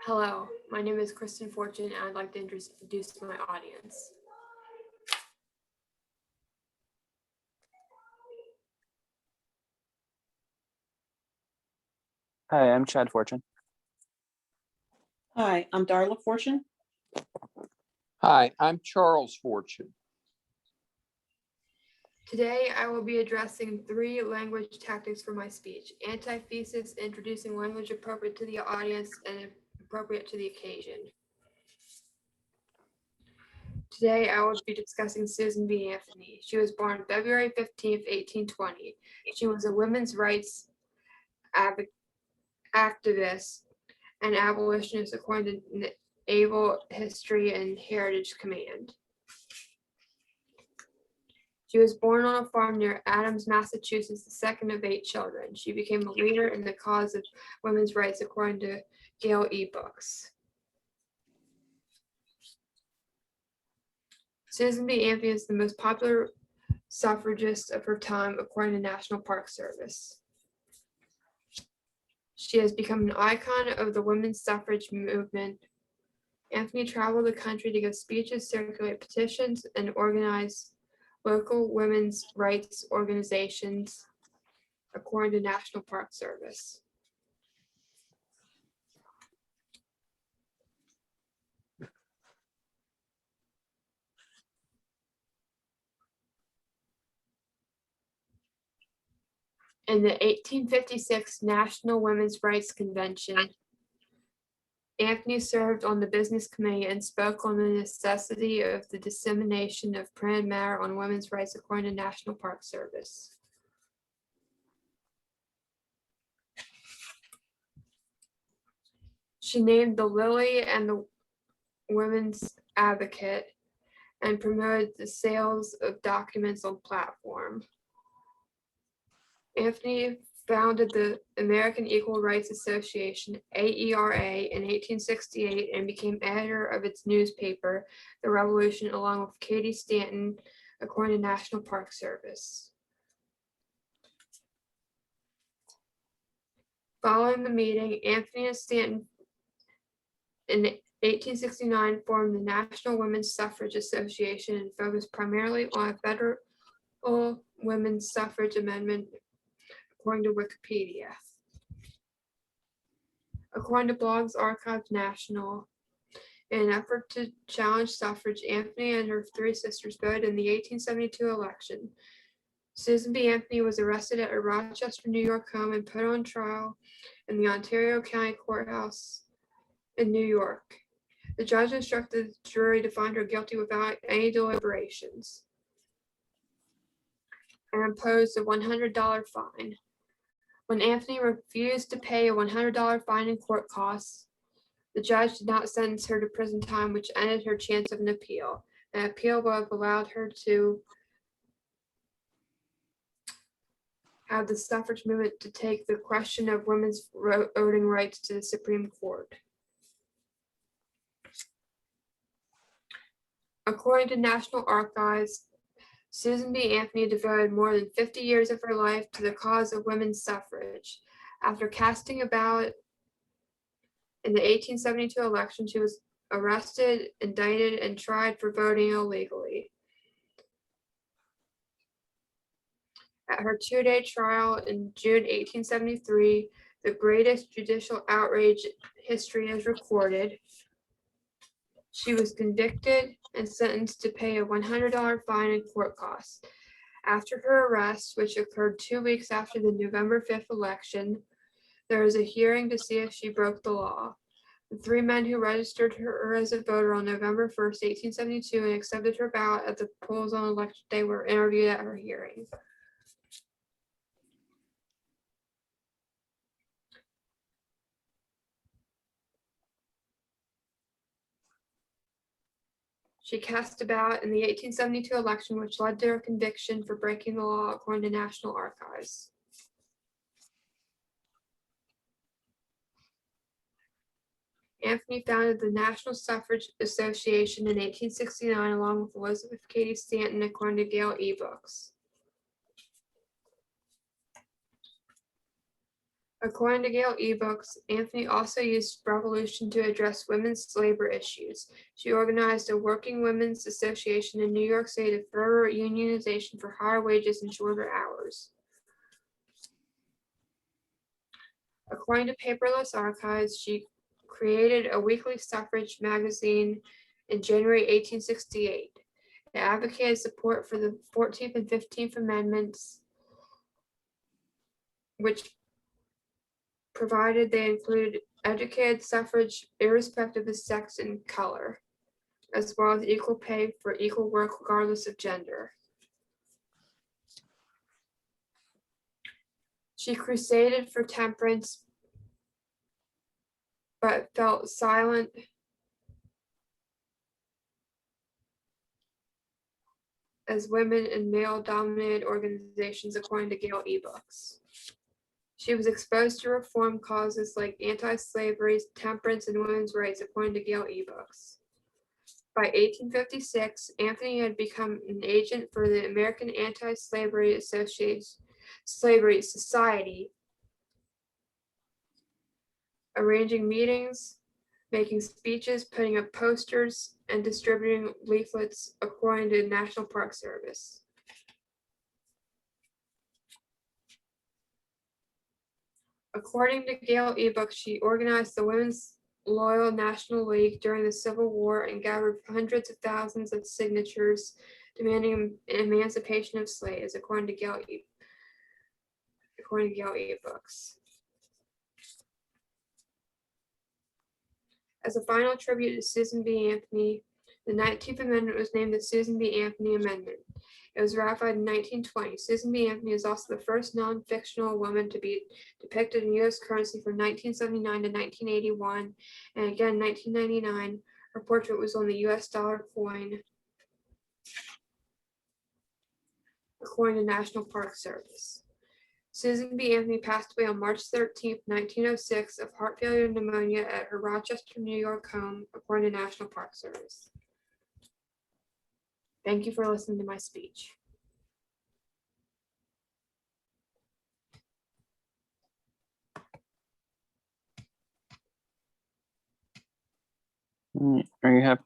Hello, my name is Kristen Fortune, and I'd like to introduce my audience. Hi, I'm Chad Fortune. Hi, I'm Darla Fortune. Hi, I'm Charles Fortune. Today, I will be addressing 3 language tactics for my speech: antithesis, introducing language appropriate to the audience and appropriate to the occasion. Today, I will be discussing Susan B. Anthony. She was born February 15th, 1820. She was a women's rights activist and abolitionist according to Naval History and Heritage Command. She was born on a farm near Adams, Massachusetts, the second of 8 children. She became a leader in the cause of women's rights according to Gale eBooks. Susan B. Anthony is the most popular suffragist of her time according to National Park Service. She has become an icon of the women's suffrage movement. Anthony traveled the country to give speeches, circulate petitions, and organize local women's rights organizations according to National Park Service. In the 1856 National Women's Rights Convention, Anthony served on the business committee and spoke on the necessity of the dissemination of printed matter on women's rights according to National Park Service. She named the Lily and the Women's Advocate and promoted the sales of documents on platform. Anthony founded the American Equal Rights Association, AERA, in 1868 and became editor of its newspaper, The Revolution, along with Katie Stanton, according to National Park Service. Following the meeting, Anthony and Stanton in 1869 formed the National Women's Suffrage Association and focused primarily on a federal women's suffrage amendment, according to Wikipedia. According to Blogs Archive National, in an effort to challenge suffrage, Anthony and her 3 sisters voted in the 1872 election. Susan B. Anthony was arrested at her Rochester, New York home and put on trial in the Ontario County Courthouse in New York. The judge instructed the jury to find her guilty without any deliberations and imposed a $100 fine. When Anthony refused to pay a $100 fine in court costs, the judge did not sentence her to prison time, which ended her chance of an appeal. An appeal would have allowed her to have the suffrage movement to take the question of women's voting rights to the Supreme Court. According to National Archives, Susan B. Anthony devoted more than 50 years of her life to the cause of women's suffrage. After casting a ballot in the 1872 election, she was arrested, indicted, and tried for voting illegally. At her 2-day trial in June 1873, the greatest judicial outrage history has recorded, she was convicted and sentenced to pay a $100 fine and court costs. After her arrest, which occurred 2 weeks after the November 5th election, there was a hearing to see if she broke the law. The 3 men who registered her as a voter on November 1st, 1872, and accepted her ballot at the polls on election day were interviewed at her hearing. She cast a ballot in the 1872 election, which led to her conviction for breaking the law, according to National Archives. Anthony founded the National Suffrage Association in 1869, along with Elizabeth Cady Stanton, according to Gale eBooks. According to Gale eBooks, Anthony also used revolution to address women's labor issues. She organized a working women's association in New York City to further unionization for higher wages and shorter hours. According to Paperless Archives, she created a weekly suffrage magazine in January 1868. It advocated support for the 14th and 15th Amendments, which provided they included educated suffrage irrespective of sex and color, as well as equal pay for equal work regardless of gender. She crusaded for temperance, but felt silent as women in male-dominated organizations, according to Gale eBooks. She was exposed to reform causes like anti-slavery, temperance, and women's rights, according to Gale eBooks. By 1856, Anthony had become an agent for the American Anti-Slavery Society, arranging meetings, making speeches, putting up posters, and distributing leaflets, according to the National Park Service. According to Gale eBooks, she organized the Women's Loyal National League during the Civil War and gathered hundreds of thousands of signatures demanding emancipation of slaves, according to Gale eBooks. As a final tribute to Susan B. Anthony, the 19th Amendment was named the Susan B. Anthony Amendment. It was ratified in 1920. Susan B. Anthony is also the first non-fictional woman to be depicted in U.S. currency from 1979 to 1981, and again in 1999. Her portrait was on the U.S. dollar coin, according to National Park Service. Susan B. Anthony passed away on March 13, 1906, of heart failure and pneumonia at her Rochester, New York home, according to National Park Service. Thank you for listening to my speech. Are you happy?